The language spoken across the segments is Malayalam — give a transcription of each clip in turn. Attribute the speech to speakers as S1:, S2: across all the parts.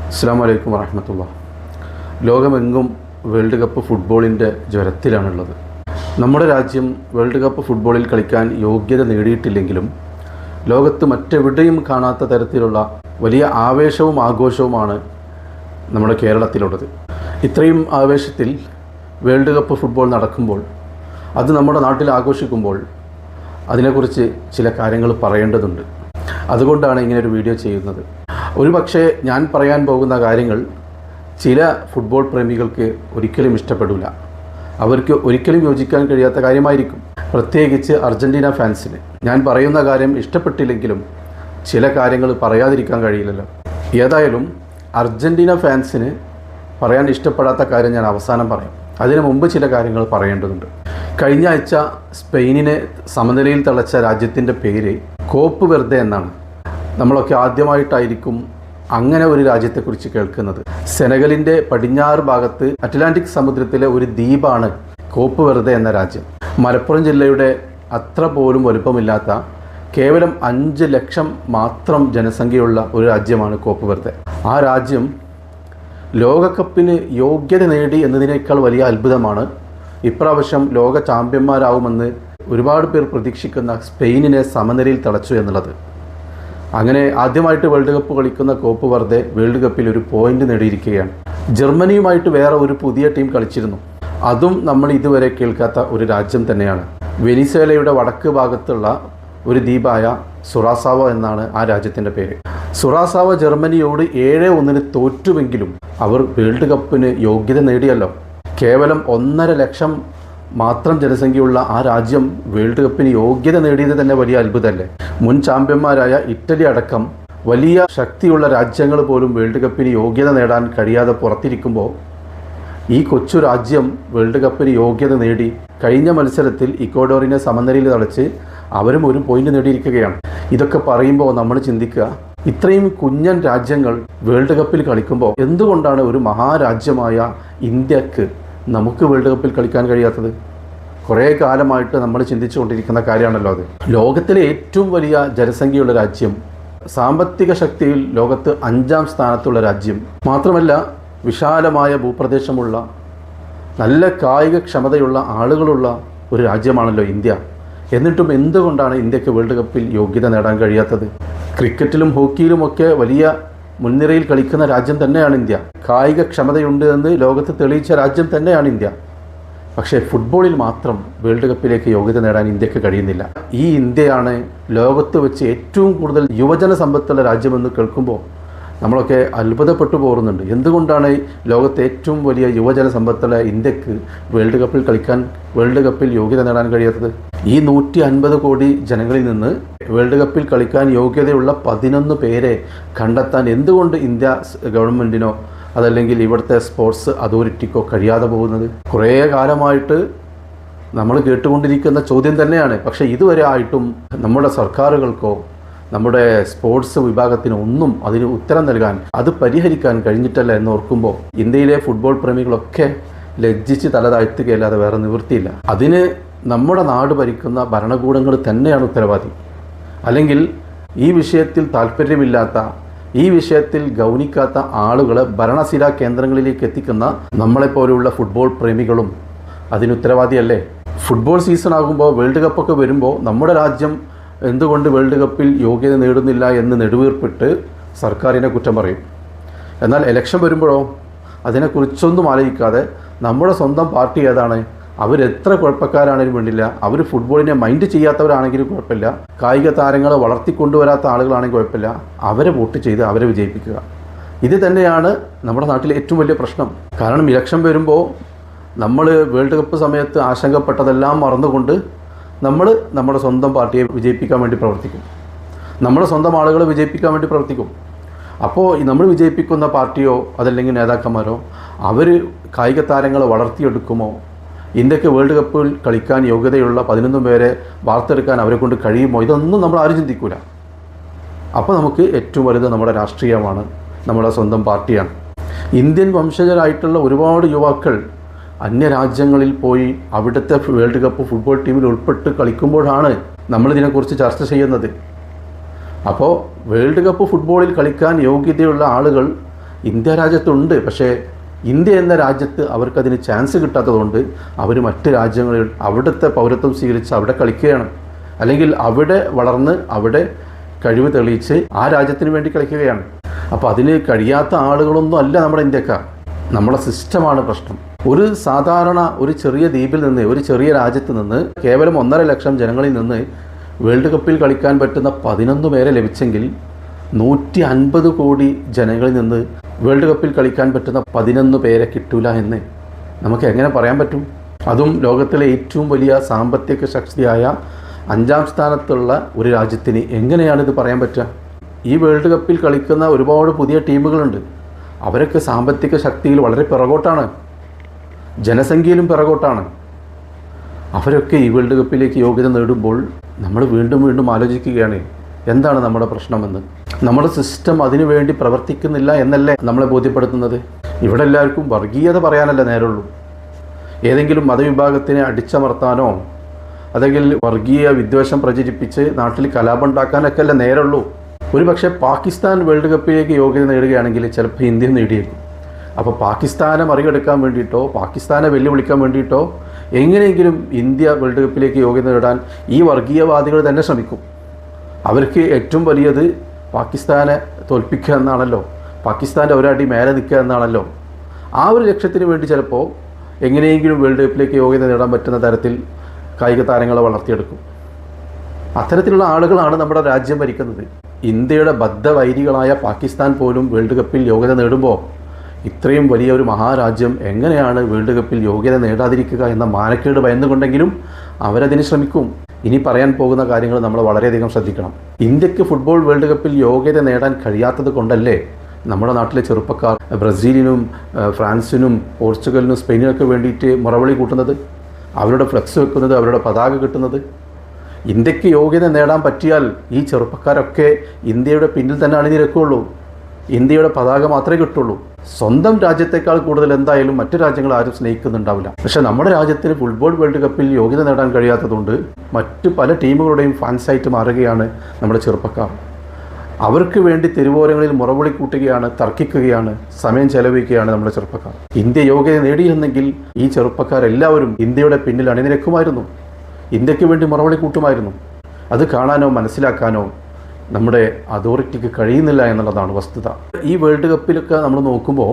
S1: അസ്സലാമു അലൈക്കും വറഹ്മത്തുള്ളാഹി. ലോകമെങ്ങും വേൾഡ് കപ്പ് ഫുട്ബോളിൻ്റെ ജ്വരത്തിലാണുള്ളത്. നമ്മുടെ രാജ്യം വേൾഡ് കപ്പ് ഫുട്ബോളിൽ കളിക്കാൻ യോഗ്യത നേടിയിട്ടില്ലെങ്കിലും ലോകത്ത് മറ്റെവിടെയും കാണാത്ത തരത്തിലുള്ള വലിയ ആവേശവും ആഘോഷവുമാണ് നമ്മുടെ കേരളത്തിലുള്ളത്. ഇത്രയും ആവേശത്തിൽ വേൾഡ് കപ്പ് ഫുട്ബോൾ നടക്കുമ്പോൾ, അത് നമ്മുടെ നാട്ടിൽ ആഘോഷിക്കുമ്പോൾ അതിനെക്കുറിച്ച് ചില കാര്യങ്ങൾ പറയേണ്ടതുണ്ട്. അതുകൊണ്ടാണ് ഇങ്ങനൊരു വീഡിയോ ചെയ്യുന്നത്. ഒരു പക്ഷേ ഞാൻ പറയാൻ പോകുന്ന കാര്യങ്ങൾ ചില ഫുട്ബോൾ പ്രേമികൾക്ക് ഒരിക്കലും ഇഷ്ടപ്പെടില്ല, അവർക്ക് ഒരിക്കലും യോജിക്കാൻ കഴിയാത്ത കാര്യമായിരിക്കും. പ്രത്യേകിച്ച് അർജൻറ്റീന ഫാൻസിന് ഞാൻ പറയുന്ന കാര്യം ഇഷ്ടപ്പെട്ടില്ലെങ്കിലും ചില കാര്യങ്ങൾ പറയാതിരിക്കാൻ കഴിയില്ലല്ലോ. ഏതായാലും അർജൻറ്റീന ഫാൻസിന് പറയാൻ ഇഷ്ടപ്പെടാത്ത കാര്യം ഞാൻ അവസാനം പറയാം. അതിനു മുമ്പ് ചില കാര്യങ്ങൾ പറയേണ്ടതുണ്ട്. കഴിഞ്ഞ ആഴ്ച സ്പെയിനിനെ സമനിലയിൽ തളച്ച രാജ്യത്തിൻ്റെ പേര് കോപ്പ് വെർദെ എന്നാണ്. നമ്മളൊക്കെ ആദ്യമായിട്ടായിരിക്കും അങ്ങനെ ഒരു രാജ്യത്തെക്കുറിച്ച് കേൾക്കുന്നത്. സെനഗലിൻ്റെ പടിഞ്ഞാറ് ഭാഗത്ത് അറ്റ്ലാന്റിക് സമുദ്രത്തിലെ ഒരു ദ്വീപാണ് കോപ്പ് വെർദെ എന്ന രാജ്യം. മലപ്പുറം ജില്ലയുടെ അത്ര പോലും വലുപ്പമില്ലാത്ത കേവലം 5 ലക്ഷം മാത്രം ജനസംഖ്യയുള്ള ഒരു രാജ്യമാണ് കോപ്പ് വെർദെ. ആ രാജ്യം ലോകകപ്പിന് യോഗ്യത നേടി എന്നതിനേക്കാൾ വലിയ അത്ഭുതമാണ് ഇപ്രാവശ്യം ലോക ചാമ്പ്യന്മാരാവുമെന്ന് ഒരുപാട് പേർ പ്രതീക്ഷിക്കുന്ന സ്പെയിനിനെ സമനിലയിൽ തളച്ചു എന്നുള്ളത്. അങ്ങനെ ആദ്യമായിട്ട് വേൾഡ് കപ്പ് കളിക്കുന്ന കോപ്പ് വെർദെ വേൾഡ് കപ്പിൽ ഒരു പോയിന്റ് നേടിയിരിക്കുകയാണ്. ജർമ്മനിയുമായിട്ട് വേറെ ഒരു പുതിയ ടീം കളിച്ചിരുന്നു. അതും നമ്മൾ ഇതുവരെ കേൾക്കാത്ത ഒരു രാജ്യം തന്നെയാണ്. വെനിസ്വേലയുടെ വടക്ക് ഭാഗത്തുള്ള ഒരു ദ്വീപായ സുറാസാവോ എന്നാണ് ആ രാജ്യത്തിൻ്റെ പേര്. സുറാസാവോ ജർമ്മനിയോട് 7-1 തോറ്റുവെങ്കിലും അവർ വേൾഡ് കപ്പിന് യോഗ്യത നേടിയല്ലോ. കേവലം 1.5 ലക്ഷം മാത്രം ജനസംഖ്യയുള്ള ആ രാജ്യം വേൾഡ് കപ്പിന് യോഗ്യത നേടിയത് തന്നെ വലിയ അത്ഭുതമല്ലേ. മുൻ ചാമ്പ്യന്മാരായ ഇറ്റലി അടക്കം വലിയ ശക്തിയുള്ള രാജ്യങ്ങൾ പോലും വേൾഡ് കപ്പിന് യോഗ്യത നേടാൻ കഴിയാതെ പുറത്തിരിക്കുമ്പോൾ ഈ കൊച്ചു രാജ്യം വേൾഡ് കപ്പിന് യോഗ്യത നേടി കഴിഞ്ഞ മത്സരത്തിൽ ഇക്വഡോറിനെ സമനിലയിൽ തളച്ച് അവരും ഒരു പോയിന്റ് നേടിയിരിക്കുകയാണ്. ഇതൊക്കെ പറയുമ്പോൾ നമ്മൾ ചിന്തിക്കുക, ഇത്രയും കുഞ്ഞൻ രാജ്യങ്ങൾ വേൾഡ് കപ്പിൽ കളിക്കുമ്പോൾ എന്തുകൊണ്ടാണ് ഒരു മഹാരാജ്യമായ ഇന്ത്യക്ക് നമുക്ക് വേൾഡ് കപ്പിൽ കളിക്കാൻ കഴിയാത്തത്? കുറേ കാലമായിട്ട് നമ്മൾ ചിന്തിച്ചുകൊണ്ടിരിക്കുന്ന കാര്യമാണല്ലോ അത്. ലോകത്തിലെ ഏറ്റവും വലിയ ജനസംഖ്യയുള്ള രാജ്യം, സാമ്പത്തിക ശക്തിയിൽ ലോകത്ത് 5ാം സ്ഥാനത്തുള്ള രാജ്യം, മാത്രമല്ല വിശാലമായ ഭൂപ്രദേശമുള്ള നല്ല കായികക്ഷമതയുള്ള ആളുകളുള്ള ഒരു രാജ്യമാണല്ലോ ഇന്ത്യ. എന്നിട്ടും എന്തുകൊണ്ടാണ് ഇന്ത്യക്ക് വേൾഡ് കപ്പിൽ യോഗ്യത നേടാൻ കഴിയാത്തത്? ക്രിക്കറ്റിലും ഹോക്കിയിലുമൊക്കെ വലിയ മുൻനിരയിൽ കളിക്കുന്ന രാജ്യം തന്നെയാണ് ഇന്ത്യ. കായികക്ഷമതയുണ്ട് എന്ന് ലോകത്ത് തെളിയിച്ച രാജ്യം തന്നെയാണ് ഇന്ത്യ. പക്ഷേ ഫുട്ബോളിൽ മാത്രം വേൾഡ് കപ്പിലേക്ക് യോഗ്യത നേടാൻ ഇന്ത്യക്ക് കഴിയുന്നില്ല. ഈ ഇന്ത്യയാണ് ലോകത്ത് വെച്ച് ഏറ്റവും കൂടുതൽ യുവജന സമ്പത്തുള്ള രാജ്യമെന്ന് കേൾക്കുമ്പോൾ നമ്മളൊക്കെ അത്ഭുതപ്പെട്ടു പോകുന്നുണ്ട്. എന്തുകൊണ്ടാണ് ലോകത്തെ ഏറ്റവും വലിയ യുവജന സമ്പത്തുള്ള ഇന്ത്യക്ക് വേൾഡ് കപ്പിൽ യോഗ്യത നേടാൻ കഴിയാത്തത്? ഈ 150 കോടി ജനങ്ങളിൽ നിന്ന് വേൾഡ് കപ്പിൽ കളിക്കാൻ യോഗ്യതയുള്ള 11 പേരെ കണ്ടെത്താൻ എന്തുകൊണ്ട് ഇന്ത്യ ഗവൺമെൻറ്റിനോ അതല്ലെങ്കിൽ ഇവിടുത്തെ സ്പോർട്സ് അതോറിറ്റിക്കോ കഴിയാതെ പോകുന്നത്? കുറേ കാലമായിട്ട് നമ്മൾ കേട്ടുകൊണ്ടിരിക്കുന്ന ചോദ്യം തന്നെയാണ്. പക്ഷേ ഇതുവരെ ആയിട്ടും നമ്മുടെ സർക്കാരുകൾക്കോ നമ്മുടെ സ്പോർട്സ് വിഭാഗത്തിന് ഒന്നും അതിന് ഉത്തരം നൽകാൻ, അത് പരിഹരിക്കാൻ കഴിഞ്ഞിട്ടല്ല എന്ന് ഓർക്കുമ്പോൾ ഇന്ത്യയിലെ ഫുട്ബോൾ പ്രേമികളൊക്കെ ലജ്ജിച്ച് തല താഴ്ത്തുകയല്ലാതെ വേറെ നിവൃത്തിയില്ല. അതിന് നമ്മുടെ നാട് ഭരിക്കുന്ന ഭരണകൂടങ്ങൾ തന്നെയാണ് ഉത്തരവാദി. അല്ലെങ്കിൽ ഈ വിഷയത്തിൽ താല്പര്യമില്ലാത്ത, ഈ വിഷയത്തിൽ ഗൗനിക്കാത്ത ആളുകളെ ഭരണസിരാ കേന്ദ്രങ്ങളിലേക്ക് എത്തിക്കുന്ന നമ്മളെപ്പോലെയുള്ള ഫുട്ബോൾ പ്രേമികളും അതിന് ഉത്തരവാദിയല്ലേ? ഫുട്ബോൾ സീസൺ ആകുമ്പോൾ, വേൾഡ് കപ്പൊക്കെ വരുമ്പോൾ നമ്മുടെ രാജ്യം എന്തുകൊണ്ട് വേൾഡ് കപ്പിൽ യോഗ്യത നേടുന്നില്ല എന്ന് നെടുവീർപ്പിട്ട് സർക്കാരിനെ കുറ്റം പറയും. എന്നാൽ ഇലക്ഷൻ വരുമ്പോഴോ അതിനെക്കുറിച്ചൊന്നും ആലോചിക്കാതെ നമ്മുടെ സ്വന്തം പാർട്ടി ഏതാണ്, അവരെത്ര കുഴപ്പക്കാരാണെങ്കിലും വേണ്ടില്ല, അവർ ഫുട്ബോളിനെ മൈൻഡ് ചെയ്യാത്തവരാണെങ്കിലും കുഴപ്പമില്ല, കായിക താരങ്ങളെ വളർത്തിക്കൊണ്ടുവരാത്ത ആളുകളാണെങ്കിൽ കുഴപ്പമില്ല, അവരെ വോട്ട് ചെയ്ത് അവരെ വിജയിപ്പിക്കുക. ഇത് തന്നെയാണ് നമ്മുടെ നാട്ടിലെ ഏറ്റവും വലിയ പ്രശ്നം. കാരണം ഇലക്ഷൻ വരുമ്പോൾ നമ്മൾ വേൾഡ് കപ്പ് സമയത്ത് ആശങ്കപ്പെട്ടതെല്ലാം മറന്നുകൊണ്ട് നമ്മൾ നമ്മുടെ സ്വന്തം പാർട്ടിയെ വിജയിപ്പിക്കാൻ വേണ്ടി പ്രവർത്തിക്കും, നമ്മുടെ സ്വന്തം ആളുകളെ വിജയിപ്പിക്കാൻ വേണ്ടി പ്രവർത്തിക്കും. അപ്പോൾ നമ്മൾ വിജയിപ്പിക്കുന്ന പാർട്ടിയോ അതല്ലെങ്കിൽ നേതാക്കന്മാരോ അവർ കായിക താരങ്ങളെ വളർത്തിയെടുക്കുമോ, ഇന്ത്യക്ക് വേൾഡ് കപ്പിൽ കളിക്കാൻ യോഗ്യതയുള്ള 11 പേരെ വാർത്തെടുക്കാൻ അവരെ കൊണ്ട് കഴിയുമോ, ഇതൊന്നും നമ്മൾ ആരും ചിന്തിക്കില്ല. അപ്പോൾ നമുക്ക് ഏറ്റവും വലുത് നമ്മുടെ രാഷ്ട്രീയമാണ്, നമ്മുടെ സ്വന്തം പാർട്ടിയാണ്. ഇന്ത്യൻ വംശജരായിട്ടുള്ള ഒരുപാട് യുവാക്കൾ അന്യരാജ്യങ്ങളിൽ പോയി അവിടുത്തെ വേൾഡ് കപ്പ് ഫുട്ബോൾ ടീമിൽ ഉൾപ്പെട്ട് കളിക്കുമ്പോഴാണ് നമ്മളിതിനെക്കുറിച്ച് ചർച്ച ചെയ്യുന്നത്. അപ്പോൾ വേൾഡ് കപ്പ് ഫുട്ബോളിൽ കളിക്കാൻ യോഗ്യതയുള്ള ആളുകൾ ഇന്ത്യ രാജ്യത്തുണ്ട്. പക്ഷേ ഇന്ത്യ എന്ന രാജ്യത്ത് അവർക്കതിന് ചാൻസ് കിട്ടാത്തതുകൊണ്ട് അവർ മറ്റ് രാജ്യങ്ങളിൽ അവിടുത്തെ പൗരത്വം സ്വീകരിച്ച് അവിടെ കളിക്കുകയാണ്. അല്ലെങ്കിൽ അവിടെ വളർന്ന് അവിടെ കഴിവ് തെളിയിച്ച് ആ രാജ്യത്തിന് വേണ്ടി കളിക്കുകയാണ്. അപ്പോൾ അതിന് കഴിയാത്ത ആളുകളൊന്നും അല്ല നമ്മുടെ ഇന്ത്യക്കാർ. നമ്മുടെ സിസ്റ്റമാണ് പ്രശ്നം. ഒരു സാധാരണ ഒരു ചെറിയ ദ്വീപിൽ നിന്ന്, ഒരു ചെറിയ രാജ്യത്ത് നിന്ന് കേവലം 1.5 ലക്ഷം ജനങ്ങളിൽ നിന്ന് വേൾഡ് കപ്പിൽ കളിക്കാൻ പറ്റുന്ന 11 പേരെ ലഭിച്ചെങ്കിൽ 150 കോടി ജനങ്ങളിൽ നിന്ന് വേൾഡ് കപ്പിൽ കളിക്കാൻ പറ്റുന്ന 11 പേരെ കിട്ടൂല എന്ന് നമുക്ക് എങ്ങനെ പറയാൻ പറ്റും? അതും ലോകത്തിലെ ഏറ്റവും വലിയ സാമ്പത്തിക ശക്തിയായ 5ാം സ്ഥാനത്തുള്ള ഒരു രാജ്യത്തിന് എങ്ങനെയാണിത് പറയാൻ പറ്റുക? ഈ വേൾഡ് കപ്പിൽ കളിക്കുന്ന ഒരുപാട് പുതിയ ടീമുകളുണ്ട്. അവരൊക്കെ സാമ്പത്തിക ശക്തിയിൽ വളരെ പിറകോട്ടാണ്, ജനസംഖ്യയിലും പിറകോട്ടാണ്. അവരൊക്കെ ഈ വേൾഡ് കപ്പിലേക്ക് യോഗ്യത നേടുമ്പോൾ നമ്മൾ വീണ്ടും വീണ്ടും ആലോചിക്കുകയാണ് എന്താണ് നമ്മുടെ പ്രശ്നമെന്ന്. നമ്മുടെ സിസ്റ്റം അതിനു വേണ്ടി പ്രവർത്തിക്കുന്നില്ല എന്നല്ലേ നമ്മളെ ബോധ്യപ്പെടുത്തുന്നത്. ഇവിടെ എല്ലാവർക്കും വർഗീയത പറയാനല്ല നേരുള്ളൂ. ഏതെങ്കിലും മതവിഭാഗത്തിനെ അടിച്ചമർത്താനോ അല്ലെങ്കിൽ വർഗീയ വിദ്വേഷം പ്രചരിപ്പിച്ച് നാട്ടിൽ കലാപം ഉണ്ടാക്കാനൊക്കെ അല്ല നേരുള്ളൂ. ഒരു പക്ഷേ പാകിസ്ഥാൻ വേൾഡ് കപ്പിലേക്ക് യോഗ്യത നേടുകയാണെങ്കിൽ ചിലപ്പോൾ ഇന്ത്യ നേടിയേക്കും. അപ്പോൾ പാകിസ്ഥാനെ മറികടക്കാൻ വേണ്ടിയിട്ടോ പാകിസ്ഥാനെ വെല്ലുവിളിക്കാൻ വേണ്ടിയിട്ടോ എങ്ങനെയെങ്കിലും ഇന്ത്യ വേൾഡ് കപ്പിലേക്ക് യോഗ്യത നേടാൻ ഈ വർഗീയവാദികൾ തന്നെ ശ്രമിക്കും. അവർക്ക് ഏറ്റവും വലിയത് പാകിസ്ഥാനെ തോൽപ്പിക്കുക എന്നാണല്ലോ, പാകിസ്ഥാൻ്റെ ഒരടി മേലെ നിൽക്കുക എന്നാണല്ലോ. ആ ഒരു ലക്ഷ്യത്തിന് വേണ്ടി ചിലപ്പോൾ എങ്ങനെയെങ്കിലും വേൾഡ് കപ്പിലേക്ക് യോഗ്യത നേടാൻ പറ്റുന്ന തരത്തിൽ കായിക താരങ്ങളെ വളർത്തിയെടുക്കും. അത്തരത്തിലുള്ള ആളുകളാണ് നമ്മുടെ രാജ്യം ഭരിക്കുന്നത്. ഇന്ത്യയുടെ ബദ്ധവൈരികളായ പാകിസ്ഥാൻ പോലും വേൾഡ് കപ്പിൽ യോഗ്യത നേടുമ്പോൾ ഇത്രയും വലിയ ഒരു മഹാരാജ്യം എങ്ങനെയാണ് വേൾഡ് കപ്പിൽ യോഗ്യത നേടാതിരിക്കുക എന്ന മാനക്കേട് ഭയന്നുകൊണ്ടെങ്കിലും അവരതിന് ശ്രമിക്കും. ഇനി പറയാൻ പോകുന്ന കാര്യങ്ങൾ നമ്മൾ വളരെയധികം ശ്രദ്ധിക്കണം. ഇന്ത്യക്ക് ഫുട്ബോൾ വേൾഡ് കപ്പിൽ യോഗ്യത നേടാൻ കഴിയാത്തത് കൊണ്ടല്ലേ നമ്മുടെ നാട്ടിലെ ചെറുപ്പക്കാർ ബ്രസീലിനും ഫ്രാൻസിനും പോർച്ചുഗലിനും സ്പെയിനിനൊക്കെ വേണ്ടിയിട്ട് മുറവിളി കൂട്ടുന്നത്, അവരുടെ ഫ്ലെക്സ് വെക്കുന്നത്, അവരുടെ പതാക കിട്ടുന്നത്? ഇന്ത്യക്ക് യോഗ്യത നേടാൻ പറ്റിയാൽ ഈ ചെറുപ്പക്കാരൊക്കെ ഇന്ത്യയുടെ പിന്നിൽ തന്നെ അണിനിരക്കുകയുള്ളൂ. ഇന്ത്യയുടെ പതാക മാത്രമേ കിട്ടുള്ളൂ. സ്വന്തം രാജ്യത്തേക്കാൾ കൂടുതൽ എന്തായാലും മറ്റു രാജ്യങ്ങൾ ആരും സ്നേഹിക്കുന്നുണ്ടാവില്ല. പക്ഷേ നമ്മുടെ രാജ്യത്തിന് ഫുട്ബോൾ വേൾഡ് കപ്പിൽ യോഗ്യത നേടാൻ കഴിയാത്തതുകൊണ്ട് മറ്റ് പല ടീമുകളുടെയും ഫാൻസായിട്ട് മാറുകയാണ് നമ്മുടെ ചെറുപ്പക്കാർ. അവർക്ക് വേണ്ടി തെരുവോരങ്ങളിൽ മുറവിളി കൂട്ടുകയാണ്, തർക്കിക്കുകയാണ്, സമയം ചെലവഴിക്കുകയാണ് നമ്മുടെ ചെറുപ്പക്കാർ. ഇന്ത്യ യോഗ്യത നേടിയിരുന്നെങ്കിൽ ഈ ചെറുപ്പക്കാരെല്ലാവരും ഇന്ത്യയുടെ പിന്നിൽ അണിനിരക്കുമായിരുന്നു, ഇന്ത്യക്ക് വേണ്ടി മുറവിളി കൂട്ടുമായിരുന്നു. അത് കാണാനോ മനസ്സിലാക്കാനോ നമ്മുടെ അതോറിറ്റിക്ക് കഴിയുന്നില്ല എന്നുള്ളതാണ് വസ്തുത. ഈ വേൾഡ് കപ്പിലൊക്കെ നമ്മൾ നോക്കുമ്പോൾ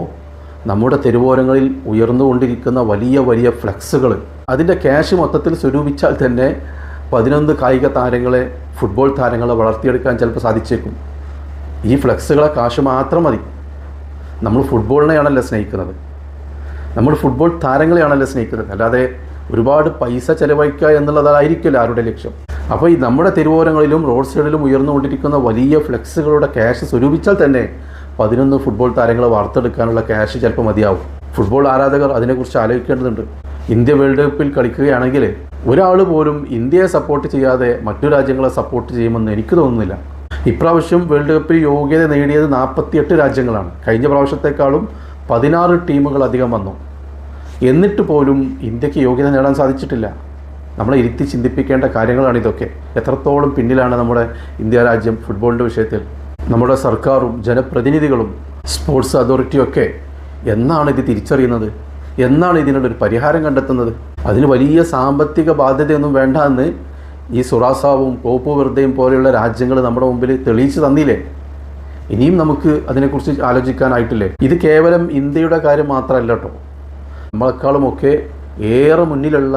S1: നമ്മുടെ തെരുവോരങ്ങളിൽ ഉയർന്നുകൊണ്ടിരിക്കുന്ന വലിയ വലിയ ഫ്ലെക്സുകൾ, അതിൻ്റെ ക്യാഷ് മൊത്തത്തിൽ സ്വരൂപിച്ചാൽ തന്നെ 11 കായിക താരങ്ങളെ, ഫുട്ബോൾ താരങ്ങളെ വളർത്തിയെടുക്കാൻ ചിലപ്പോൾ സാധിച്ചേക്കും. ഈ ഫ്ലെക്സുകളെ കാശ് മാത്രം മതി. നമ്മൾ ഫുട്ബോളിനെയാണല്ലോ സ്നേഹിക്കുന്നത്, നമ്മൾ ഫുട്ബോൾ താരങ്ങളെയാണല്ലോ സ്നേഹിക്കുന്നത്, അല്ലാതെ ഒരുപാട് പൈസ ചെലവഴിക്കുക എന്നുള്ളതായിരിക്കില്ല ആരുടെ ലക്ഷ്യം. അപ്പോൾ ഈ നമ്മുടെ തെരുവോരങ്ങളിലും റോഡ് സൈഡിലും ഉയർന്നുകൊണ്ടിരിക്കുന്ന വലിയ ഫ്ലെക്സുകളുടെ ക്യാഷ് സ്വരൂപിച്ചാൽ തന്നെ 11 ഫുട്ബോൾ താരങ്ങളെ വാർത്തെടുക്കാനുള്ള ക്യാഷ് ചിലപ്പോൾ മതിയാവും. ഫുട്ബോൾ ആരാധകർ അതിനെക്കുറിച്ച് ആലോചിക്കേണ്ടതുണ്ട്. ഇന്ത്യ വേൾഡ് കപ്പിൽ കളിക്കുകയാണെങ്കിൽ ഒരാൾ പോലും ഇന്ത്യയെ സപ്പോർട്ട് ചെയ്യാതെ മറ്റു രാജ്യങ്ങളെ സപ്പോർട്ട് ചെയ്യുമെന്ന് എനിക്ക് തോന്നുന്നില്ല. ഇപ്രാവശ്യം വേൾഡ് കപ്പിൽ യോഗ്യത നേടിയത് 48 രാജ്യങ്ങളാണ്. കഴിഞ്ഞ പ്രാവശ്യത്തെക്കാളും 16 ടീമുകൾ അധികം വന്നു. എന്നിട്ട് പോലും ഇന്ത്യക്ക് യോഗ്യത നേടാൻ സാധിച്ചിട്ടില്ല. നമ്മളെ ഇരുത്തി ചിന്തിപ്പിക്കേണ്ട കാര്യങ്ങളാണ് ഇതൊക്കെ. എത്രത്തോളം പിന്നിലാണ് നമ്മുടെ ഇന്ത്യ രാജ്യം ഫുട്ബോളിൻ്റെ വിഷയത്തിൽ. നമ്മുടെ സർക്കാരും ജനപ്രതിനിധികളും സ്പോർട്സ് അതോറിറ്റിയൊക്കെ എന്നാണ് ഇത് തിരിച്ചറിയുന്നത്? എന്നാണ് ഇതിനുള്ളൊരു പരിഹാരം കണ്ടെത്തുന്നത്? അതിന് വലിയ സാമ്പത്തിക ബാധ്യതയൊന്നും വേണ്ട എന്ന് ഈ സുറാസാവും കോപ്പ് വെറുതെയും പോലെയുള്ള രാജ്യങ്ങൾ നമ്മുടെ മുമ്പിൽ തെളിയിച്ച് തന്നില്ലേ? ഇനിയും നമുക്ക് അതിനെക്കുറിച്ച് ആലോചിക്കാനായിട്ടില്ലേ? ഇത് കേവലം ഇന്ത്യയുടെ കാര്യം മാത്രമല്ല കേട്ടോ. നമ്മളെക്കാളുമൊക്കെ ഏറെ മുന്നിലുള്ള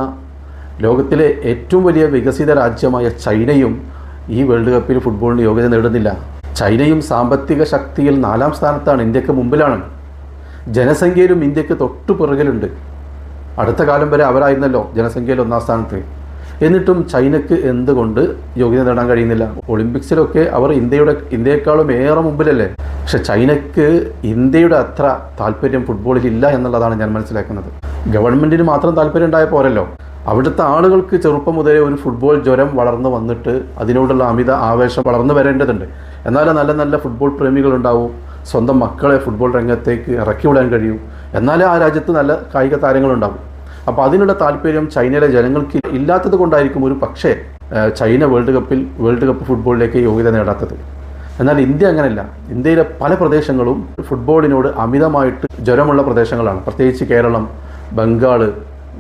S1: ലോകത്തിലെ ഏറ്റവും വലിയ വികസിത രാജ്യമായ ചൈനയും ഈ വേൾഡ് കപ്പിൽ ഫുട്ബോളിന് യോഗ്യത നേടുന്നില്ല. ചൈനയും സാമ്പത്തിക ശക്തിയിൽ 4ാം സ്ഥാനത്താണ്, ഇന്ത്യക്ക് മുമ്പിലാണ്. ജനസംഖ്യയിലും ഇന്ത്യക്ക് തൊട്ടു പിറകിലുണ്ട്. അടുത്ത കാലം വരെ അവരായിരുന്നല്ലോ ജനസംഖ്യയിൽ 1ാം സ്ഥാനത്ത്. എന്നിട്ടും ചൈനയ്ക്ക് എന്തുകൊണ്ട് യോഗ്യത നേടാൻ കഴിയുന്നില്ല? ഒളിമ്പിക്സിലൊക്കെ അവർ ഇന്ത്യയെക്കാളും ഏറെ മുമ്പിലല്ലേ. പക്ഷെ ചൈനയ്ക്ക് ഇന്ത്യയുടെ അത്ര താല്പര്യം ഫുട്ബോളിൽ ഇല്ല എന്നുള്ളതാണ് ഞാൻ മനസ്സിലാക്കുന്നത്. ഗവൺമെൻറ്റിന് മാത്രം താല്പര്യം ഉണ്ടായ പോരല്ലോ. അവിടുത്തെ ആളുകൾക്ക് ചെറുപ്പം മുതലേ ഒരു ഫുട്ബോൾ ജ്വരം വളർന്നു വന്നിട്ട് അതിനോടുള്ള അമിത ആവേശം വളർന്നു വരേണ്ടതുണ്ട്. എന്നാലും നല്ല നല്ല ഫുട്ബോൾ പ്രേമികളുണ്ടാവും, സ്വന്തം മക്കളെ ഫുട്ബോൾ രംഗത്തേക്ക് ഇറക്കി വിടാൻ കഴിയും. എന്നാലേ ആ രാജ്യത്ത് നല്ല കായിക താരങ്ങളുണ്ടാവും. അപ്പോൾ അതിനുള്ള താല്പര്യം ചൈനയിലെ ജനങ്ങൾക്ക് ഇല്ലാത്തത് കൊണ്ടായിരിക്കും ഒരു പക്ഷേ ചൈന വേൾഡ് കപ്പ് ഫുട്ബോളിലേക്ക് യോഗ്യത നേടാത്തത്. എന്നാൽ ഇന്ത്യ അങ്ങനെയല്ല. ഇന്ത്യയിലെ പല പ്രദേശങ്ങളും ഫുട്ബോളിനോട് അമിതമായിട്ട് ജ്വരമുള്ള പ്രദേശങ്ങളാണ്. പ്രത്യേകിച്ച് കേരളം, ബംഗാൾ,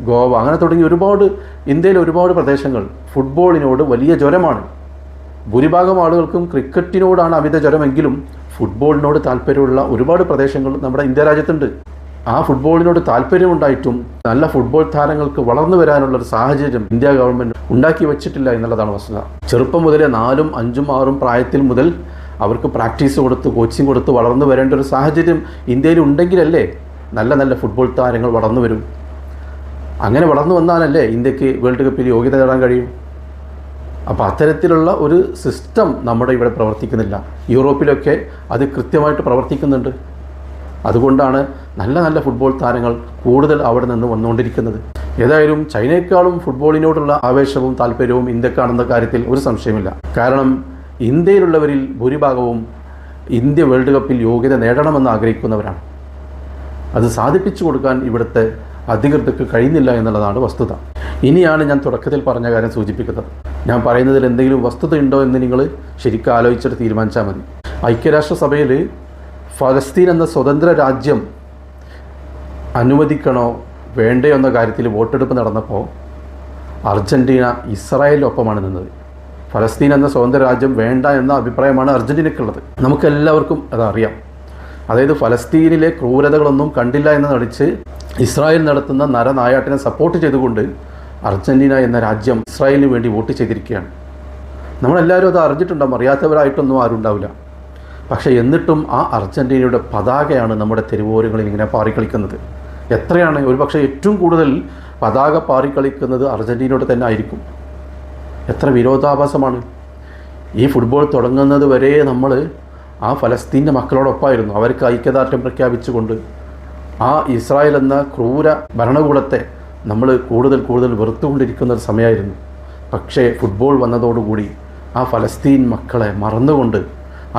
S1: ഗോവ, അങ്ങനെ തുടങ്ങി ഇന്ത്യയിലെ ഒരുപാട് പ്രദേശങ്ങൾ ഫുട്ബോളിനോട് വലിയ ജ്വരമാണ്. ഭൂരിഭാഗം ആളുകൾക്കും ക്രിക്കറ്റിനോടാണ് അമിത ജ്വരമെങ്കിലും ഫുട്ബോളിനോട് താല്പര്യമുള്ള ഒരുപാട് പ്രദേശങ്ങൾ നമ്മുടെ ഇന്ത്യ രാജ്യത്തുണ്ട്. ആ ഫുട്ബോളിനോട് താല്പര്യമുണ്ടായിട്ടും നല്ല ഫുട്ബോൾ താരങ്ങൾക്ക് വളർന്നു വരാനുള്ളൊരു സാഹചര്യം ഇന്ത്യ ഗവൺമെൻറ് ഉണ്ടാക്കി വെച്ചിട്ടില്ല എന്നുള്ളതാണ് വസ്തുത. ചെറുപ്പം മുതലേ 4, 5, 6 പ്രായത്തിൽ മുതൽ അവർക്ക് പ്രാക്ടീസ് കൊടുത്ത് കോച്ചിങ് കൊടുത്ത് വളർന്നു വരേണ്ട ഒരു സാഹചര്യം ഇന്ത്യയിൽ ഉണ്ടെങ്കിലല്ലേ നല്ല നല്ല ഫുട്ബോൾ താരങ്ങൾ വളർന്നു വരും. അങ്ങനെ വളർന്നു വന്നാലല്ലേ ഇന്ത്യക്ക് വേൾഡ് കപ്പിൽ യോഗ്യത നേടാൻ കഴിയും. അപ്പോൾ അത്തരത്തിലുള്ള ഒരു സിസ്റ്റം നമ്മുടെ ഇവിടെ പ്രവർത്തിക്കുന്നില്ല. യൂറോപ്പിലൊക്കെ അത് കൃത്യമായിട്ട് പ്രവർത്തിക്കുന്നുണ്ട്. അതുകൊണ്ടാണ് നല്ല നല്ല ഫുട്ബോൾ താരങ്ങൾ കൂടുതൽ അവിടെ നിന്ന് വന്നുകൊണ്ടിരിക്കുന്നത്. ഏതായാലും ചൈനയെക്കാളും ഫുട്ബോളിനോടുള്ള ആവേശവും താല്പര്യവും ഇന്ത്യക്കാണെന്ന കാര്യത്തിൽ ഒരു സംശയമില്ല. കാരണം ഇന്ത്യയിലുള്ളവരിൽ ഭൂരിഭാഗവും ഇന്ത്യ വേൾഡ് കപ്പിൽ യോഗ്യത നേടണമെന്ന് ആഗ്രഹിക്കുന്നവരാണ്. അത് സാധിപ്പിച്ചു കൊടുക്കാൻ ഇവിടുത്തെ അധികൃതർക്ക് കഴിയുന്നില്ല എന്നുള്ളതാണ് വസ്തുത. ഇനിയാണ് ഞാൻ തുടക്കത്തിൽ പറഞ്ഞ കാര്യം സൂചിപ്പിക്കുന്നത്. ഞാൻ പറയുന്നതിൽ എന്തെങ്കിലും വസ്തുതയുണ്ടോ എന്ന് നിങ്ങൾ ശരിക്കും ആലോചിച്ചിട്ട് തീരുമാനിച്ചാൽ മതി. ഐക്യരാഷ്ട്രസഭയിൽ ഫലസ്തീൻ എന്ന സ്വതന്ത്ര രാജ്യം അനുവദിക്കണോ വേണ്ടയോ എന്ന കാര്യത്തിൽ വോട്ടെടുപ്പ് നടന്നപ്പോൾ അർജൻറ്റീന ഇസ്രായേലിനൊപ്പമാണ് നിന്നത്. ഫലസ്തീൻ എന്ന സ്വതന്ത്ര രാജ്യം വേണ്ട എന്ന അഭിപ്രായമാണ് അർജൻറ്റീനയ്ക്കുള്ളത്. നമുക്കെല്ലാവർക്കും അതറിയാം. അതായത് ഫലസ്തീനിലെ ക്രൂരതകളൊന്നും കണ്ടില്ല എന്ന് നടിച്ച് ഇസ്രായേൽ നടത്തുന്ന നരനായാട്ടിനെ സപ്പോർട്ട് ചെയ്തുകൊണ്ട് അർജൻറ്റീന എന്ന രാജ്യം ഇസ്രായേലിന് വേണ്ടി വോട്ട് ചെയ്തിരിക്കുകയാണ്. നമ്മളെല്ലാവരും അത് അറിഞ്ഞിട്ടുണ്ടാകും. അറിയാത്തവരായിട്ടൊന്നും ആരും ഉണ്ടാവില്ല. പക്ഷേ എന്നിട്ടും ആ അർജൻറ്റീനയുടെ പതാകയാണ് നമ്മുടെ തെരുവോരങ്ങളിൽ ഇങ്ങനെ പാറിക്കളിക്കുന്നത്. എത്രയാണ്? ഒരുപക്ഷെ ഏറ്റവും കൂടുതൽ പതാക പാറിക്കളിക്കുന്നത് അർജൻറ്റീനയോട് തന്നെ ആയിരിക്കും. എത്ര വിരോധാഭാസമാണ്! ഈ ഫുട്ബോൾ തുടങ്ങുന്നത് വരെ നമ്മൾ ആ ഫലസ്തീൻ്റെ മക്കളോടൊപ്പമായിരുന്നു. അവർക്ക് ഐക്യദാർഢ്യം പ്രഖ്യാപിച്ചുകൊണ്ട് ആ ഇസ്രായേൽ എന്ന ക്രൂര ഭരണകൂടത്തെ നമ്മൾ കൂടുതൽ വെറുത്തുകൊണ്ടിരിക്കുന്ന ഒരു സമയമായിരുന്നു. പക്ഷേ ഫുട്ബോൾ വന്നതോടുകൂടി ആ ഫലസ്തീൻ മക്കളെ മറന്നുകൊണ്ട്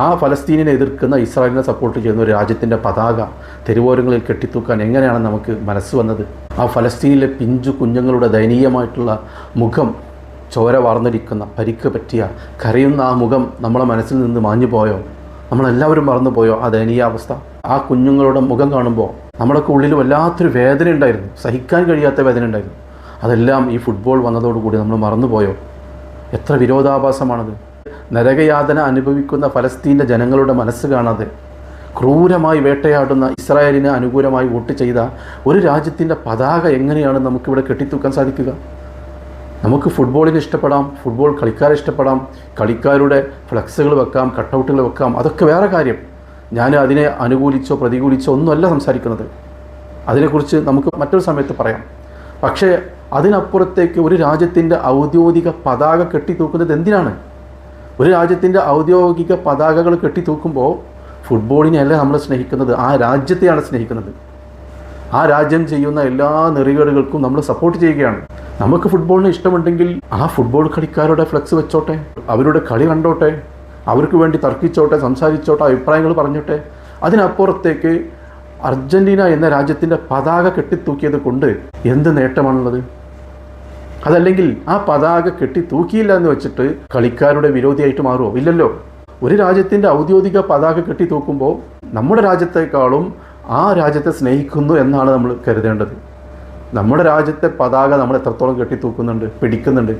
S1: ആ ഫലസ്തീനിനെ എതിർക്കുന്ന ഇസ്രായേലിനെ സപ്പോർട്ട് ചെയ്യുന്ന ഒരു രാജ്യത്തിൻ്റെ പതാക തെരുവോരങ്ങളിൽ കെട്ടിത്തൂക്കാൻ എങ്ങനെയാണ് നമുക്ക് മനസ്സ് വന്നത്? ആ ഫലസ്തീനിലെ പിഞ്ചു കുഞ്ഞുങ്ങളുടെ ദയനീയമായിട്ടുള്ള മുഖം, ചോര വാർന്നിരിക്കുന്ന, പരിക്ക് പറ്റിയ, കരയുന്ന ആ മുഖം നമ്മളെ മനസ്സിൽ നിന്ന് മാഞ്ഞു പോയോ? നമ്മളെല്ലാവരും മറന്നുപോയോ ആ ദയനീയാവസ്ഥ? ആ കുഞ്ഞുങ്ങളുടെ മുഖം കാണുമ്പോൾ നമ്മളൊക്കെ ഉള്ളിൽ വല്ലാത്തൊരു വേദന ഉണ്ടായിരുന്നു, സഹിക്കാൻ കഴിയാത്ത വേദന ഉണ്ടായിരുന്നു. അതെല്ലാം ഈ ഫുട്ബോൾ വന്നതോടുകൂടി നമ്മൾ മറന്നുപോയോ? എത്ര വിരോധാഭാസമാണത്! നരകയാതന അനുഭവിക്കുന്ന ഫലസ്തീൻ്റെ ജനങ്ങളുടെ മനസ്സ് കാണാതെ ക്രൂരമായി വേട്ടയാടുന്ന ഇസ്രായേലിന് അനുകൂലമായി വോട്ട് ചെയ്ത ഒരു രാജ്യത്തിൻ്റെ പതാക എങ്ങനെയാണ് നമുക്കിവിടെ കെട്ടിത്തൂക്കാൻ സാധിക്കുക? നമുക്ക് ഫുട്ബോളിനെ ഇഷ്ടപ്പെടാം, ഫുട്ബോൾ കളിക്കാരെ ഇഷ്ടപ്പെടാം, കളിക്കാരുടെ ഫ്ലെക്സുകൾ വെക്കാം, കട്ടൗട്ടുകൾ വെക്കാം, അതൊക്കെ വേറെ കാര്യം. ഞാൻ അതിനെ അനുകൂലിച്ചോ പ്രതികൂലിച്ചോ ഒന്നുമല്ല സംസാരിക്കുന്നത്. അതിനെക്കുറിച്ച് നമുക്ക് മറ്റൊരു സമയത്ത് പറയാം. പക്ഷേ അതിനപ്പുറത്തേക്ക് ഒരു രാജ്യത്തിൻ്റെ ഔദ്യോഗിക പതാക കെട്ടിത്തൂക്കുന്നത് എന്തിനാണ്? ഒരു രാജ്യത്തിൻ്റെ ഔദ്യോഗിക പതാകകൾ കെട്ടിത്തൂക്കുമ്പോൾ ഫുട്ബോളിനെയല്ല നമ്മൾ സ്നേഹിക്കുന്നത്, ആ രാജ്യത്തെയാണ് സ്നേഹിക്കുന്നത്. ആ രാജ്യം ചെയ്യുന്ന എല്ലാ നെറികേടുകൾക്കും നമ്മൾ സപ്പോർട്ട് ചെയ്യുകയാണ്. നമുക്ക് ഫുട്ബോളിന് ഇഷ്ടമുണ്ടെങ്കിൽ ആ ഫുട്ബോൾ കളിക്കാരുടെ ഫ്ലെക്സ് വെച്ചോട്ടെ, അവരുടെ കളി കണ്ടോട്ടെ, അവർക്ക് വേണ്ടി തർക്കിച്ചോട്ടെ, സംസാരിച്ചോട്ടെ, അഭിപ്രായങ്ങൾ പറഞ്ഞോട്ടെ. അതിനപ്പുറത്തേക്ക് അർജൻറ്റീന എന്ന രാജ്യത്തിൻ്റെ പതാക കെട്ടിത്തൂക്കിയത് കൊണ്ട് എന്ത് നേട്ടമാണുള്ളത്? അതല്ലെങ്കിൽ ആ പതാക കെട്ടിത്തൂക്കിയില്ല എന്ന് വെച്ചിട്ട് കളിക്കാരുടെ വിരോധിയായിട്ട് മാറുമോ? ഇല്ലല്ലോ. ഒരു രാജ്യത്തിൻ്റെ ഔദ്യോഗിക പതാക കെട്ടിത്തൂക്കുമ്പോൾ നമ്മുടെ രാജ്യത്തെക്കാളും ആ രാജ്യത്തെ സ്നേഹിക്കുന്നു എന്നാണ് നമ്മൾ കരുതേണ്ടത്. നമ്മുടെ രാജ്യത്തെ പതാക നമ്മൾ എത്രത്തോളം കെട്ടിത്തൂക്കുന്നുണ്ട്, പിടിക്കുന്നുണ്ട്.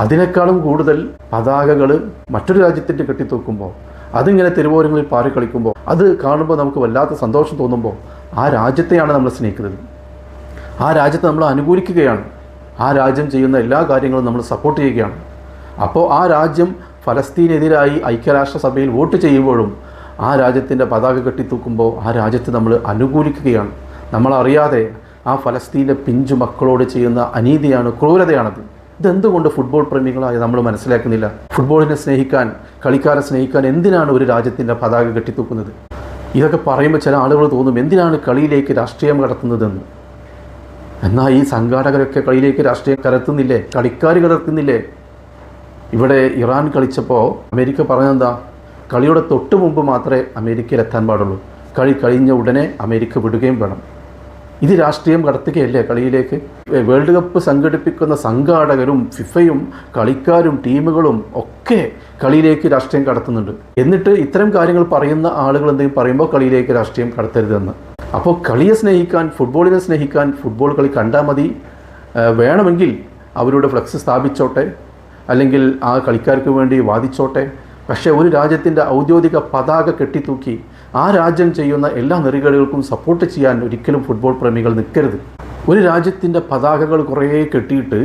S1: അതിനേക്കാളും കൂടുതൽ പതാകകൾ മറ്റൊരു രാജ്യത്തിൻ്റെ കെട്ടിത്തൂക്കുമ്പോൾ, അതിങ്ങനെ തെരുവോരങ്ങളിൽ പാറിക്കളിക്കുമ്പോൾ, അത് കാണുമ്പോൾ നമുക്ക് വല്ലാത്ത സന്തോഷം തോന്നുമ്പോൾ ആ രാജ്യത്തെയാണ് നമ്മൾ സ്നേഹിക്കുന്നത്. ആ രാജ്യത്തെ നമ്മൾ അനുകൂലിക്കുകയാണ്. ആ രാജ്യം ചെയ്യുന്ന എല്ലാ കാര്യങ്ങളും നമ്മൾ സപ്പോർട്ട് ചെയ്യുകയാണ്. അപ്പോൾ ആ രാജ്യം ഫലസ്തീനെതിരായി ഐക്യരാഷ്ട്രസഭയിൽ വോട്ട് ചെയ്യുമ്പോഴും ആ രാജ്യത്തിൻ്റെ പതാക കെട്ടിത്തൂക്കുമ്പോൾ ആ രാജ്യത്തെ നമ്മൾ അനുകൂലിക്കുകയാണ്. നമ്മളറിയാതെ ആ ഫലസ്തീൻ്റെ പിഞ്ചു മക്കളോട് ചെയ്യുന്ന അനീതിയാണ്, ക്രൂരതയാണത്. ഇതെന്തുകൊണ്ട് ഫുട്ബോൾ പ്രേമികളായി നമ്മൾ മനസ്സിലാക്കുന്നില്ല? ഫുട്ബോളിനെ സ്നേഹിക്കാൻ, കളിക്കാരെ സ്നേഹിക്കാൻ എന്തിനാണ് ഒരു രാജ്യത്തിൻ്റെ പതാക കെട്ടിത്തൂക്കുന്നത്? ഇതൊക്കെ പറയുമ്പോൾ ചില ആളുകൾ തോന്നും എന്തിനാണ് കളിയിലേക്ക് രാഷ്ട്രീയം കടത്തുന്നതെന്ന്. എന്നാൽ ഈ സംഘാടകരൊക്കെ കളിയിലേക്ക് രാഷ്ട്രീയം കടത്തുന്നില്ലേ? കളിക്കാർ കടത്തുന്നില്ലേ? ഇവിടെ ഇറാൻ കളിച്ചപ്പോൾ അമേരിക്ക പറഞ്ഞതെന്താ? കളിയുടെ തൊട്ട് മുമ്പ് മാത്രമേ അമേരിക്കയിൽ എത്താൻ പാടുള്ളൂ, കളി കഴിഞ്ഞ ഉടനെ അമേരിക്ക വിടുകയും വേണം. ഇത് രാഷ്ട്രീയം കടത്തുകയല്ലേ കളിയിലേക്ക്? വേൾഡ് കപ്പ് സംഘടിപ്പിക്കുന്ന സംഘാടകരും ഫിഫയും കളിക്കാരും ടീമുകളും ഒക്കെ കളിയിലേക്ക് രാഷ്ട്രീയം കടത്തുന്നുണ്ട്. എന്നിട്ട് ഇത്തരം കാര്യങ്ങൾ പറയുന്ന ആളുകൾ എന്തെങ്കിലും പറയുമ്പോൾ കളിയിലേക്ക് രാഷ്ട്രീയം കടത്തരുതെന്ന്. അപ്പോൾ കളിയെ സ്നേഹിക്കാൻ, ഫുട്ബോളിനെ സ്നേഹിക്കാൻ ഫുട്ബോൾ കളി കണ്ടാൽ മതി. വേണമെങ്കിൽ അവരുടെ ഫ്ലെക്സ് സ്ഥാപിച്ചോട്ടെ, അല്ലെങ്കിൽ ആ കളിക്കാർക്ക് വേണ്ടി വാദിച്ചോട്ടെ. പക്ഷേ ഒരു രാജ്യത്തിൻ്റെ ഔദ്യോഗിക പതാക കെട്ടിത്തൂക്കി ആ രാജ്യം ചെയ്യുന്ന എല്ലാ നെറികേടുകൾക്കും സപ്പോർട്ട് ചെയ്യാൻ ഒരിക്കലും ഫുട്ബോൾ പ്രേമികൾ നിൽക്കരുത്. ഒരു രാജ്യത്തിൻ്റെ പതാകകൾ കുറേ കെട്ടിയിട്ട്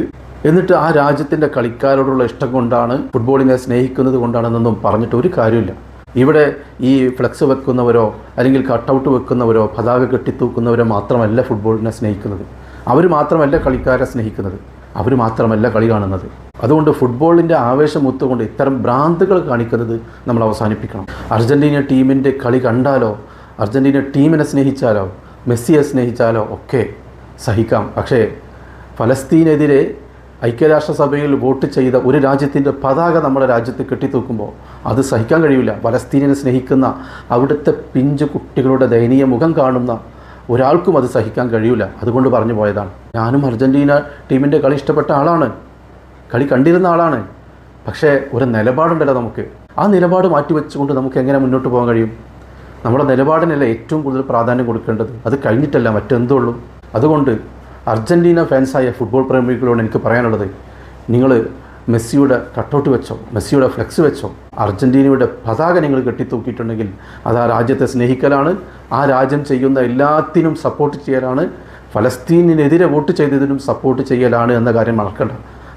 S1: എന്നിട്ട് ആ രാജ്യത്തിൻ്റെ കളിക്കാരോടുള്ള ഇഷ്ടം കൊണ്ടാണ്, ഫുട്ബോളിനെ സ്നേഹിക്കുന്നത് കൊണ്ടാണെന്നൊന്നും പറഞ്ഞിട്ട് ഒരു കാര്യമില്ല. ഇവിടെ ഈ ഫ്ലെക്സ് വെക്കുന്നവരോ അല്ലെങ്കിൽ കട്ടൗട്ട് വെക്കുന്നവരോ പതാക കെട്ടിത്തൂക്കുന്നവരോ മാത്രമല്ല ഫുട്ബോളിനെ സ്നേഹിക്കുന്നത്. അവർ മാത്രമല്ല കളിക്കാരെ സ്നേഹിക്കുന്നത്, അവർ മാത്രമല്ല കളി കാണുന്നത്. അതുകൊണ്ട് ഫുട്ബോളിൻ്റെ ആവേശം ഒത്തുകൊണ്ട് ഇത്തരം ഭ്രാന്തുകൾ കാണിക്കുന്നത് നമ്മൾ അവസാനിപ്പിക്കണം. അർജൻറ്റീന ടീമിൻ്റെ കളി കണ്ടാലോ, അർജൻറ്റീന ടീമിനെ സ്നേഹിച്ചാലോ, മെസ്സിയെ സ്നേഹിച്ചാലോ ഒക്കെ സഹിക്കാം. പക്ഷേ ഫലസ്തീനെതിരെ ഐക്യരാഷ്ട്രസഭയിൽ വോട്ട് ചെയ്ത ഒരു രാജ്യത്തിൻ്റെ പതാക നമ്മുടെ രാജ്യത്ത് കെട്ടിത്തൂക്കുമ്പോൾ അത് സഹിക്കാൻ കഴിയില്ല. ഫലസ്തീനിനെ സ്നേഹിക്കുന്ന അവിടുത്തെ പിഞ്ചു കുട്ടികളുടെ ദയനീയ മുഖം കാണുന്ന ഒരാൾക്കും അത് സഹിക്കാൻ കഴിയില്ല. അതുകൊണ്ട് പറഞ്ഞു പോയതാണ്. ഞാനും അർജൻറ്റീന ടീമിൻ്റെ കളി ഇഷ്ടപ്പെട്ട ആളാണ്, കളി കണ്ടിരുന്ന ആളാണ്. പക്ഷേ ഒരു നിലപാടുണ്ടല്ലോ നമുക്ക്. ആ നിലപാട് മാറ്റിവെച്ചുകൊണ്ട് നമുക്ക് എങ്ങനെ മുന്നോട്ട് പോകാൻ കഴിയും? നമ്മുടെ നിലപാടിനല്ല ഏറ്റവും കൂടുതൽ പ്രാധാന്യം കൊടുക്കേണ്ടത്, അത് കഴിഞ്ഞിട്ടല്ല മറ്റെന്തുള്ളൂ. അതുകൊണ്ട് അർജൻറ്റീന ഫാൻസായ ഫുട്ബോൾ പ്രേമികളോട് എനിക്ക് പറയാനുള്ളത്, നിങ്ങൾ മെസ്സിയുടെ കട്ടൗട്ട് വെച്ചോ, മെസ്സിയുടെ ഫ്ലെക്സ് വെച്ചോ, അർജൻറ്റീനയുടെ പതാക നിങ്ങൾ കെട്ടിത്തൂക്കിയിട്ടുണ്ടെങ്കിൽ അത് ആ രാജ്യത്തെ സ്നേഹിക്കലാണ്, ആ രാജ്യം ചെയ്യുന്ന എല്ലാത്തിനും സപ്പോർട്ട് ചെയ്യലാണ്, ഫലസ്തീനിനെതിരെ വോട്ട് ചെയ്തതിനും സപ്പോർട്ട് ചെയ്യലാണ് എന്ന കാര്യം മറക്കണ്ട.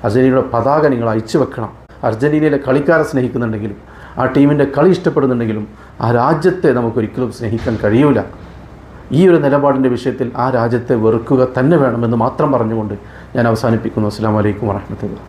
S1: അർജൻറ്റീനയുടെ പതാക നിങ്ങൾ അയച്ചു വെക്കണം. അർജൻറ്റീനയിലെ കളിക്കാരെ സ്നേഹിക്കുന്നുണ്ടെങ്കിലും ആ ടീമിൻ്റെ കളി ഇഷ്ടപ്പെടുന്നുണ്ടെങ്കിലും ആ രാജ്യത്തെ നമുക്കൊരിക്കലും സ്നേഹിക്കാൻ കഴിയില്ല. ഈ ഒരു നിലപാടിൻ്റെ വിഷയത്തിൽ ആ രാജ്യത്തെ വെറുക്കുക തന്നെ വേണമെന്ന് മാത്രം പറഞ്ഞുകൊണ്ട് ഞാൻ അവസാനിപ്പിക്കുന്നു. അസ്സലാമു അലൈക്കും വറഹ്മത്തുള്ളാഹി.